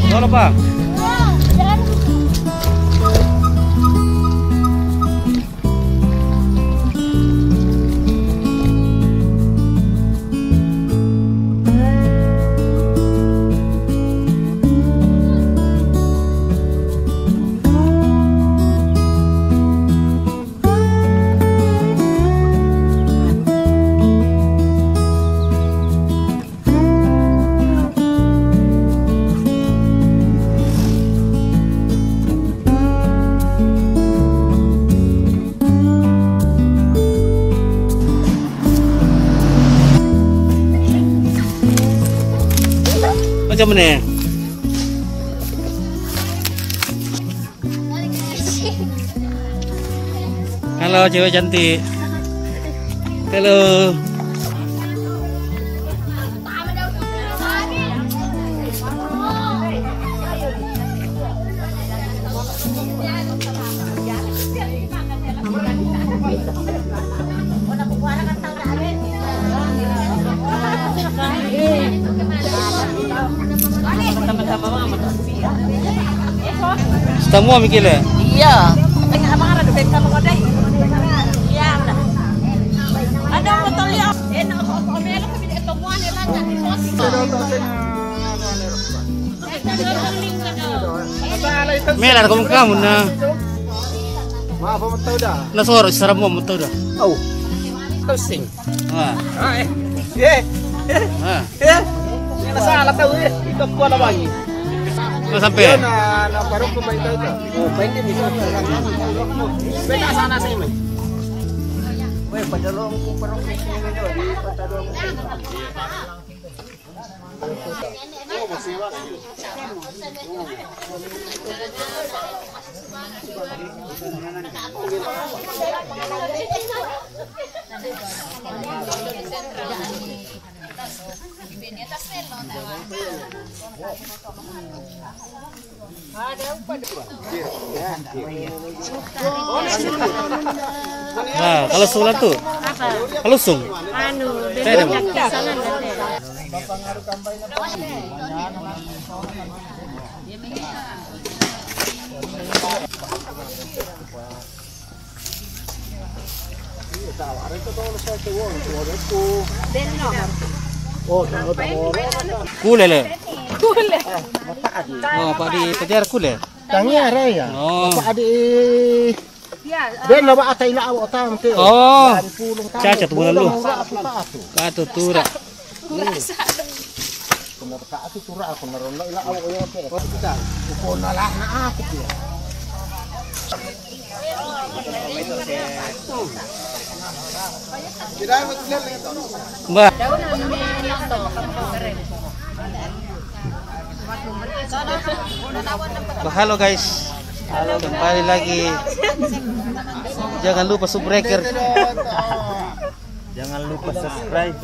Halo Pak. Macam mana? Halo cewek cantik. Halo. Semua mikir ya? Iya. Abang ada duit sama kau deh. Iya. Ada betul ya. Enak kok melo kami di temuan ya lanya di pos. Melar kamu na. Maaf, mo tahu dah. Nasoro secara mo tahu dah. Oh. Closing. Ah. Ah. Ini salah tahu ya. Itu kuala lagi. Nah, sampai. Na baru ko ba ito? Oh, baik din bisa. Baik ka sana sa imo. Weh, padalong ko parang kasi nito di padalong. Nah, kalau sebelah tuh, kalau sung, Anu, saya sana ada. kule. Oh, Pak di penjara kule. Tanya raya. Oh. Apa adik? Ben lah ba atay la aw tam te. Oh. Cacat bulan lu. Katu tura. Kuna ka atu tura ako naron la ila aw yo te. Kita. Ko na la na ako te. Mbak. Halo guys. Kembali lagi. Jangan lupa subscribe. Jangan lupa subscribe.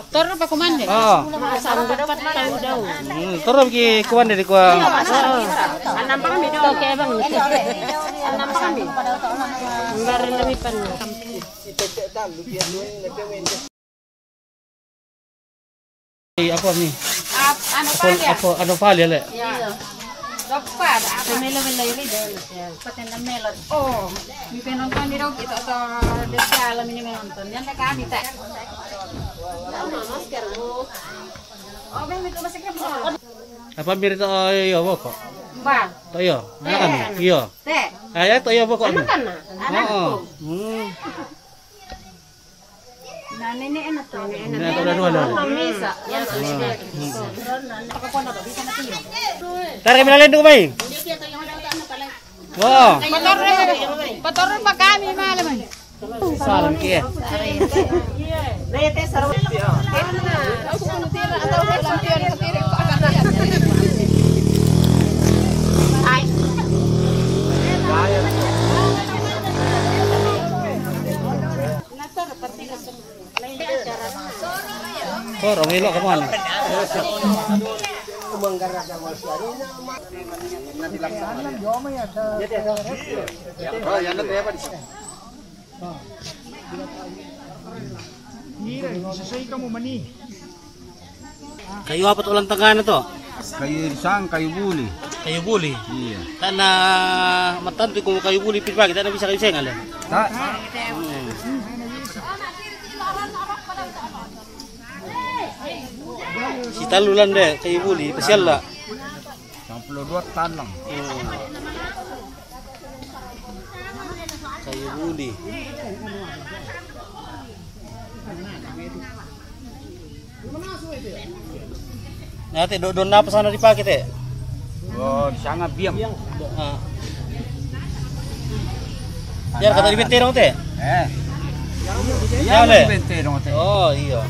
Toro pa kumande. Oh. Saan dapat tahu daw. Terus ki kuan dari kuan. Anam pa kami daw kay bang. Anam pa kami. Enggak lebih pan. Apa nih? Ano pali le? Dapat. Melo-melo ini dahil. Paten na melon. Oh, may pinonton ni daw kita to desala mini menonton. Yan na kami ta. Masker mo. Oh, may masik na mo. Apa mirip yo boko? Ba. Toyo. Anak kami. Iyo. Te. Ayah toyo boko. Ano ka na? Anak ko. Nene enak to. Ini atau udah dua. Misa. Yan sa libe. Tarik kami lain tuh bay. Wow. Pator pa kami malaman. Salam kia. Rete sarap. Ako kung tira ataw lang tira tira pa kana. Ay. Nator pati na lain acara. Kor, omelo kamu mana? manggarak awal siari nanti laksana. Oh, ya nanti apa di sini? Kayu apa tuh ulang tengah to? Kayu risang, kayu buli. Kayu buli. Iya. Tanah matan tuh kung kayu buli pagi tanah bisa kayu sengal. Tak. Si talulan deh kayu buli, spesial lah. 62 tan lang. Kayu buli. Nanti don apa sana dipakai teh? Oh, sangat biang. Ya kata dibente dong teh. Ya le. Dibente dong teh. Oh iya.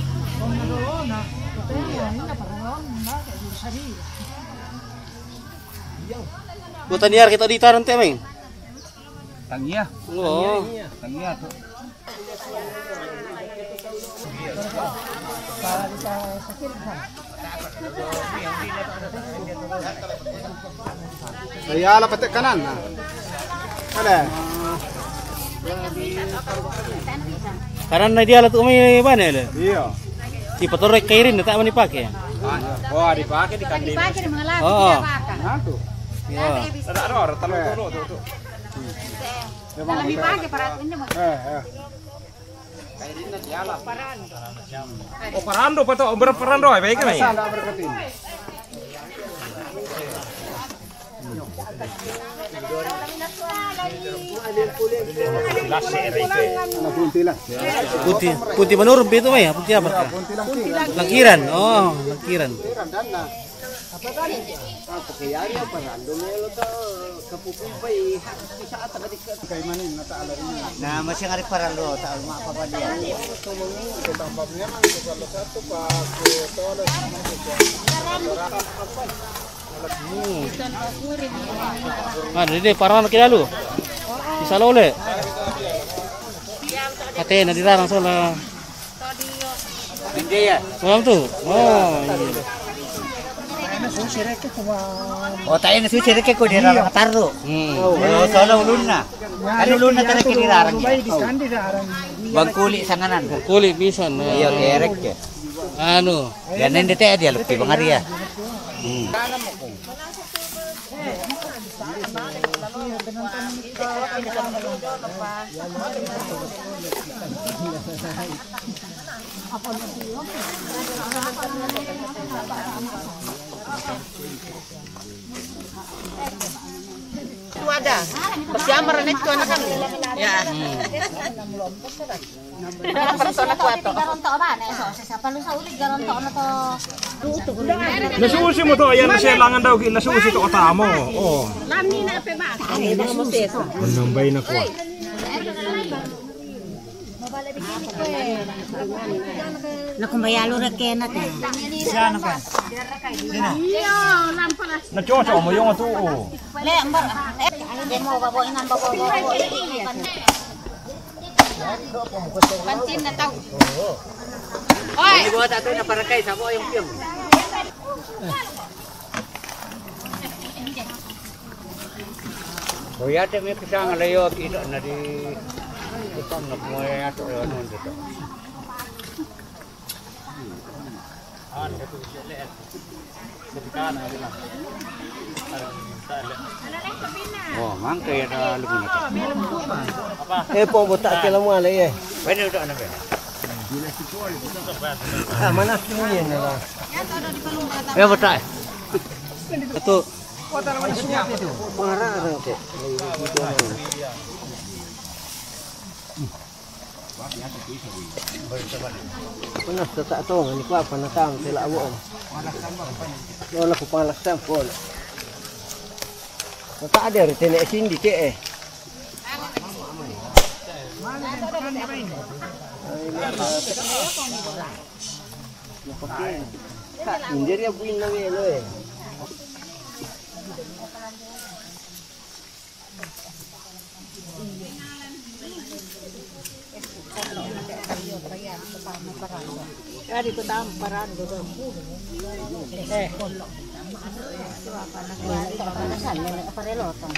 Buatan niar kita ditaran teh meng. Tangia. Oh. Tangia tuh. Saya ala petek kanan. Ada. Kanan na dia lah tuh may mana le? Iya. Di patorek kairin na tak man dipakai. Oh, dipakai di kandil. Dipakai di mga lagi Oo. pinapaka. Tuh. Iya. Ada talong tuh. Dalam dipakai para ini mo. Oh, parando pa to, berparando ay baik na. Sana berketin. Putih menurun itu mah ya, putih apa? Langkiran. Oh, langkiran. Nah, masih ngarik paralo, tak mak apa dia. Ini parang nak lalu. Bisa lole. Ate na dilarang soalnya. Hindi ya. Soalnya tuh. Oh, iya. Oh, tayo na susi reke ko dirarang tarro. Oh, solo ulun na. Kan ulun na tara kinirarang. Bangkuli sanganan. Kulit bisa. Iya, kerek ke. Anu. Ganen dete dia lupi bangaria. Ada. Bersama renek tu anak kami. Ya. Nasusi mo to, ayan na siya langan daw, nasusi to katamo. Oh. Lami na pe ba? Manambay na ko. Nakumbayalo ra kena te. Siya na pa. Nachocho mo yung ato. Le ambar. Demo baboinan babo. Pancin na tao. Oy. Ini buat ato na para kay sabo yung piyong. Oh ya, te may pisang layo kita na di utang na mo ya to ano dito. Oh, mangke ya lumin na. Po botak ke lama le eh. Pwede ito na ba? Mana sini na lah. Ya betul. Itu Parah orang ke. Panas tak tahu ni kuat panas tam selak awak. Lola ku panas tam pun. Tak ada retenek sini ke eh. Indir ya buin na lo eh. Dari ko tam paran do.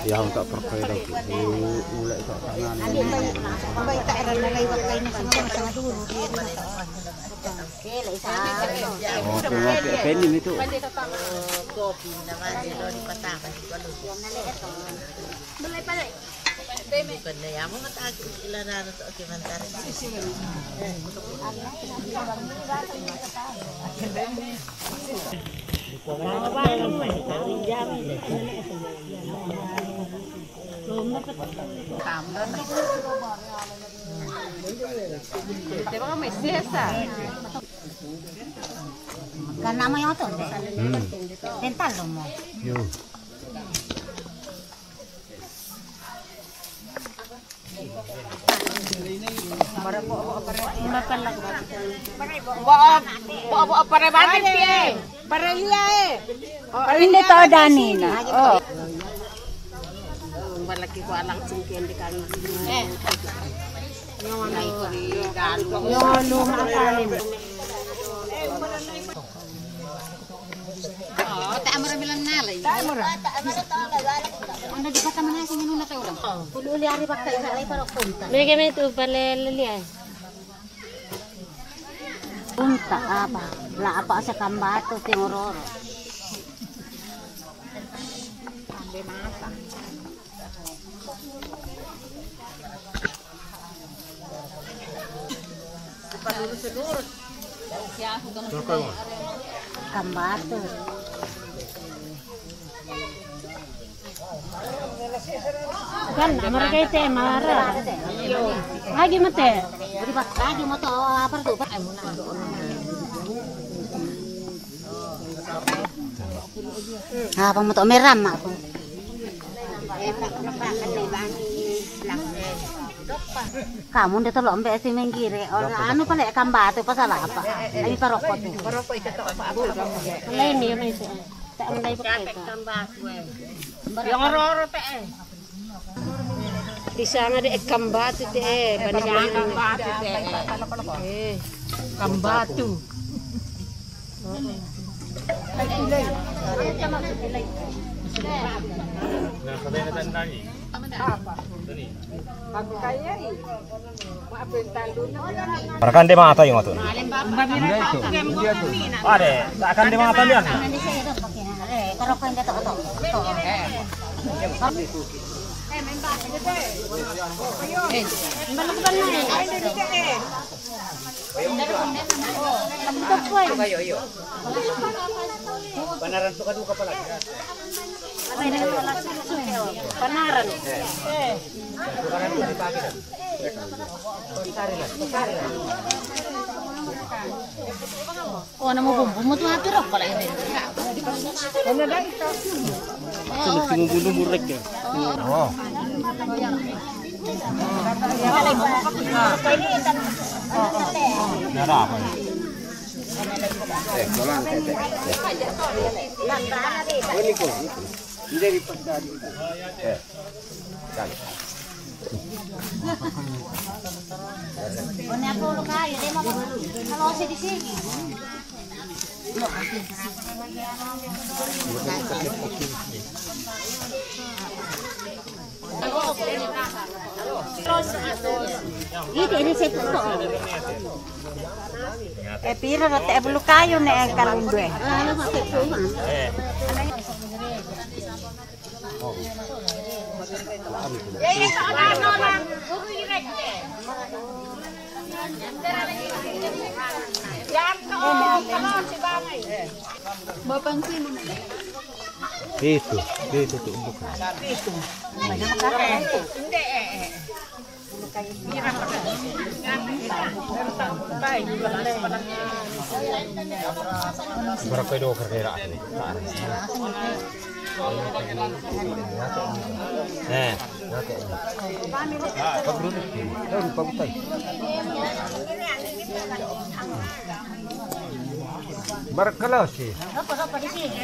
Ya untuk perkara itu mulai itu tangan. Oh, penin itu. Kan namanya itu dental dong mau. Yo. Ini tahu Dani na. Oh. Malaki ko alang sungkin di kan. Oh, tak marami lang nalay. Tak marami. Ano di ba taman na sa minuna tayo lang? Kulo liari pa kayo sa para punta. Bigyan mo ito palilian. Punta apa? La apa sa kambato timororo. Kambato. Kan amar kay te mara. Lagi mate. Di ba lagi mo to apa to? Apa mo to meram ako. Kamu udah telok mbak si menggire. Anu pala kambato pasal apa? Ay parokot. Paroko ito pa ako. Lain ni may sa. Tak mandai pakai. Yang oro-oro pe. Di sana di kambatu te banikan. Kambatu. Parakan di mata yung ato. Ade, akan di mata dia. Parokot hindi to to. Panaran to kaduka pala. Panaran. Panaran to dipake. Oh, namo bumbu mo to hapirok pala ini. Sulit tinggulo murek ya. Oh. Nara apa? Ini kok. Hindi pagdali. Ano po lo kayo, di mo kalau sige sige. Ini saya tuh. Pira na te bulu kayo na ang kalundwe. Ano pa po man. Dito to umbok. Berapa itu kira-kira? Barkalau sih. Apa di sini?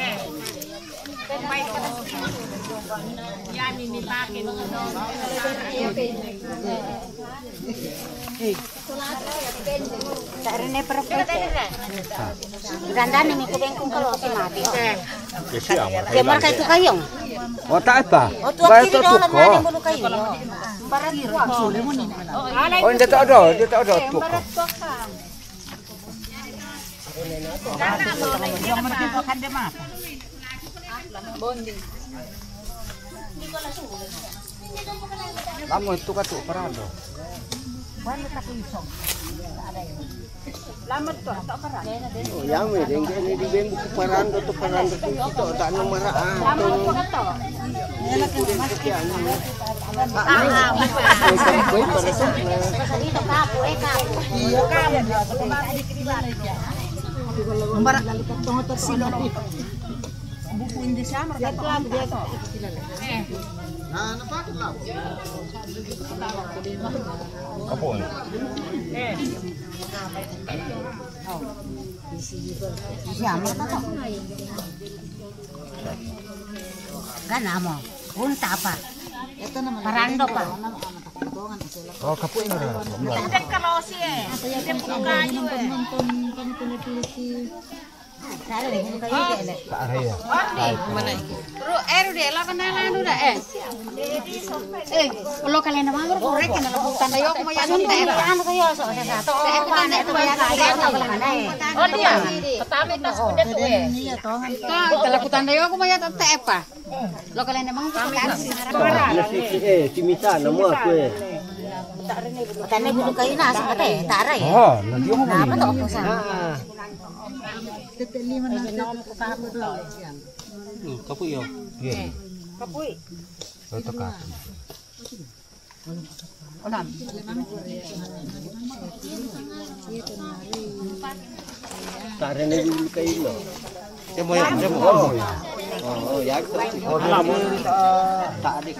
Rene perpete. Gandane mi ko bengkong kalau si mati. Dia marka itu kayong. Oh tak apa. Oh tu kiri dolan na bulu kayo. Barat ko. Oh dia tak ada tuh. Lama itu katuk parado. Oh, yang ini di bembu parando tu parando tu itu tak nomor Ganamo, punta pa. Parando pa. Oh, kapu ini dah. Tak ada ya. Kalau kalian nama korek kan dalam hutan dayo aku mau yang Ano kayo so sa to? Oh dia. Pertama itu sudah tuh kalau hutan dayo aku mau yang teh apa? Lo kalian nama kan Timisa nama aku. Tane bulu kayo na sa kate, tara eh. Oh, nanti aku Apa to ko sa? Kapu yo. Iya. kapui. Itu kapu. Tak ada lagi bulu kain lo. Demo yo, demo. Oh, ya. Oh, lama tak ada.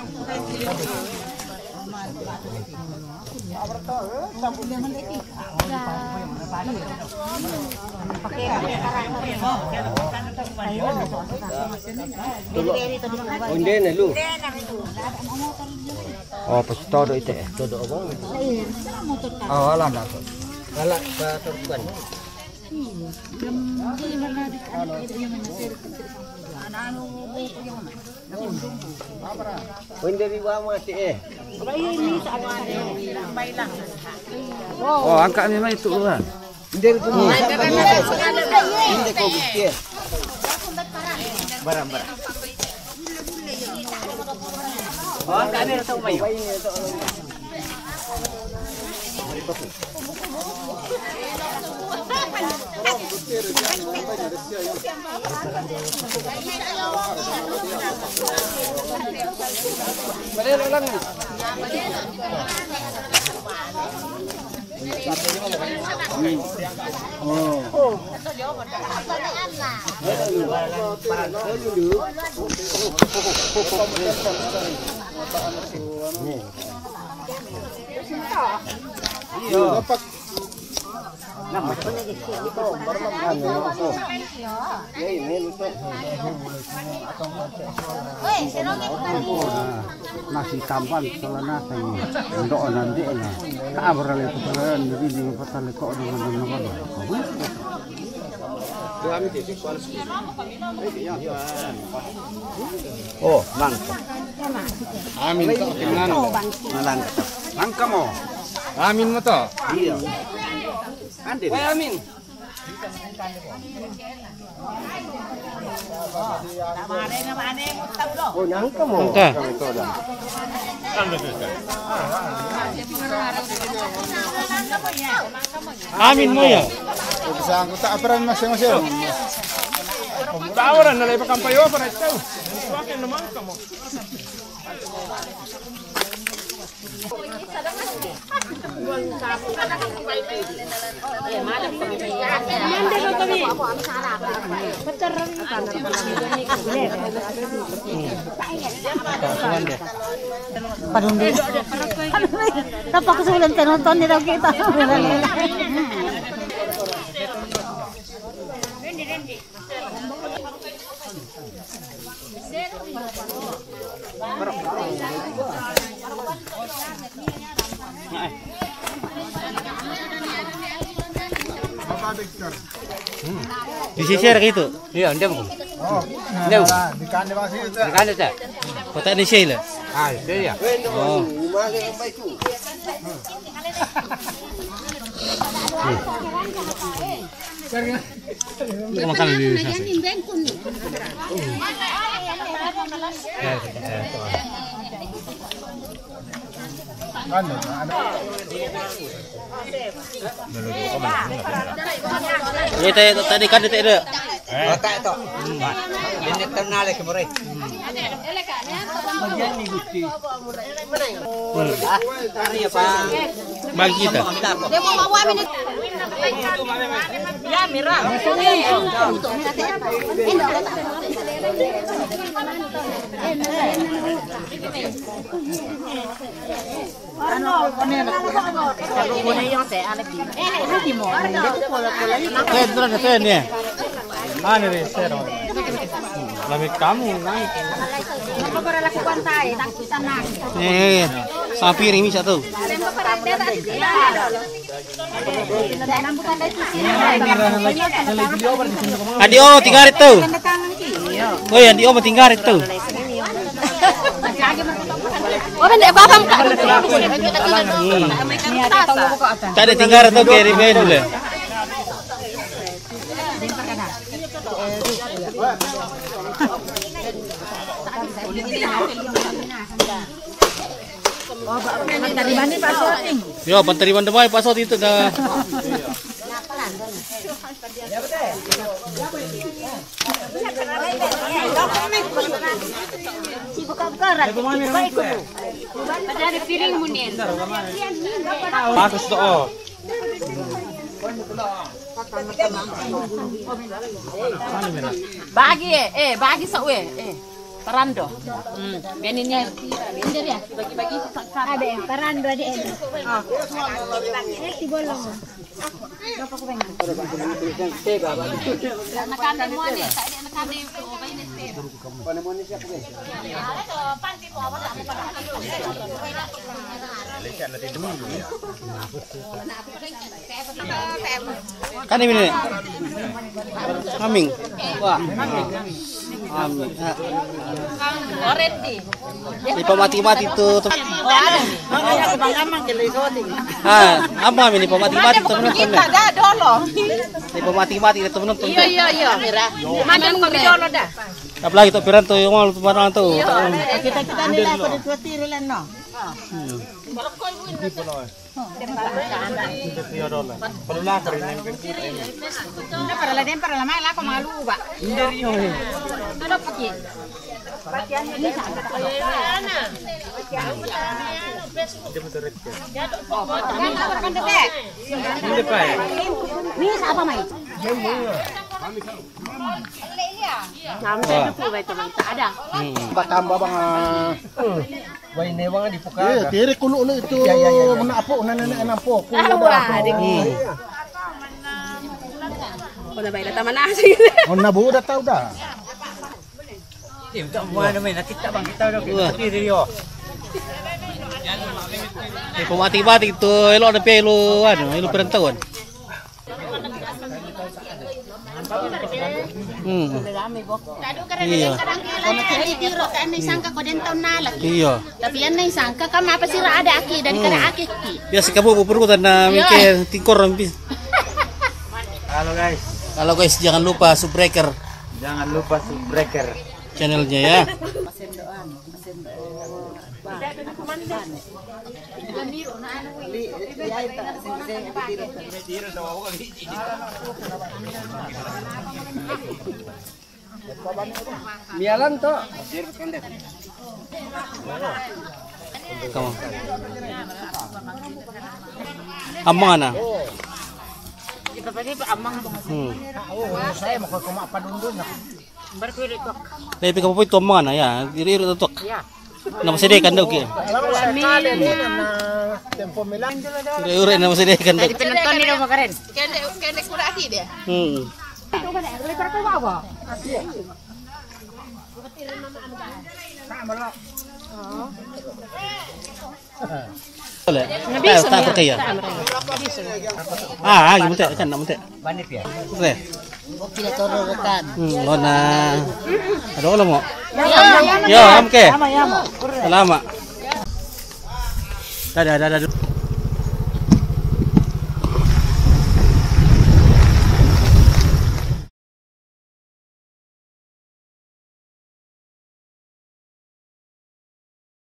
Onde na lu. Oh, pas todo ite. Todo apa? Oh, alam dah. Galak ke turban. Onde riwa mati Oh, angkat memang itu kan. Dari tu. Ini kau bukti. Barang-barang. Oh, angkat ni tahu mai. Balik ulang ni. Nasi tampan selana ini untuk nanti na tak beralih ke pelan jadi di pasal kok dengan apa oh langka amin tak kenal langka mo amin mo to iya ande amin oh langka mo Amin mo ya. Bisa aku tak peran masing-masing. Tawaran na lang ipakampayo para ito. Bakit naman ka mo? Padundi. Tapos kesulitan penonton ni daw kita. Di-share gitu. Iya, ndem. Oh, Ndem. di kande masih itu. Kan itu. Kota ni share lah. Ah, itu ya. Oh. Kita makan di sana. Ini tadi kan itu ada. Otak itu. Ini kenal ke mereka. Bagi kita. Ya, Mira. Saya ni. Mana ni share? Lamit kamu naik. Sapi ini satu. Adi oh tinggal itu. Oh ya, adi oh tinggal itu. Oh, benda babam ka. Tadi tinggal itu kiri dulu. Yo, pantariban demai pasot itu dah. Ada piring munir. Pasus to oh. Bagi sa Parando. Beninnya. Bener ya? Bagi-bagi Ada yang parando ada yang. Di bolong. Nakan mo ni, sa nakan ni ubay ni Steve. Kan ini. Kaming. Wah. Amin. Already. Di pamati-mati tu. Apa ini pamati-mati tu menonton. Kita dah dolo. Di pamati-mati tu menonton. Iya, Mira. Mana ko dolo dah. Apalagi tu piran tu yang mau tu barang tu. Kita nila ko dito tirilan no. Para la mai la ko malu ba. Ano pa ki? Ni apa mai? Ada. Bakamba bang. Wai newang di puka. Eh, tiri kuno no itu. Mana apo nenek nampo. Kuna baila taman asing. On nabu dah tahu dah. Tak mau ada main kita bang kita dah kita dia. Di pamati-mati tu elok ada pelo anu, piran tahun. Iya. Tiro kan sangka ko den taon na laki. Iya. Tapi yan na sangka ka mapasira ada aki dan kada aki ki. Biasa kamu bubur na mikir tingkor rampis. Halo guys. Halo guys, jangan lupa subbreaker Jangan lupa subbreaker channelnya ya. Mialan to. Kamu. Amang ana. Saya mau ke rumah apa dulu nak. Dai pika popoy to amang ana ya. Iri-iri to. Na masedikan daw ki. Tempo milan. Iri-iri na masedikan daw. Penonton ni daw makaren. Kene kurati dia. Boleh. Tak pakai ya. Gimana teh? Kan nak teh. Banit ya. Boleh. Tidak turun rekan. Lona. Ada kalau mau. Yo, amke. Lama. Ada.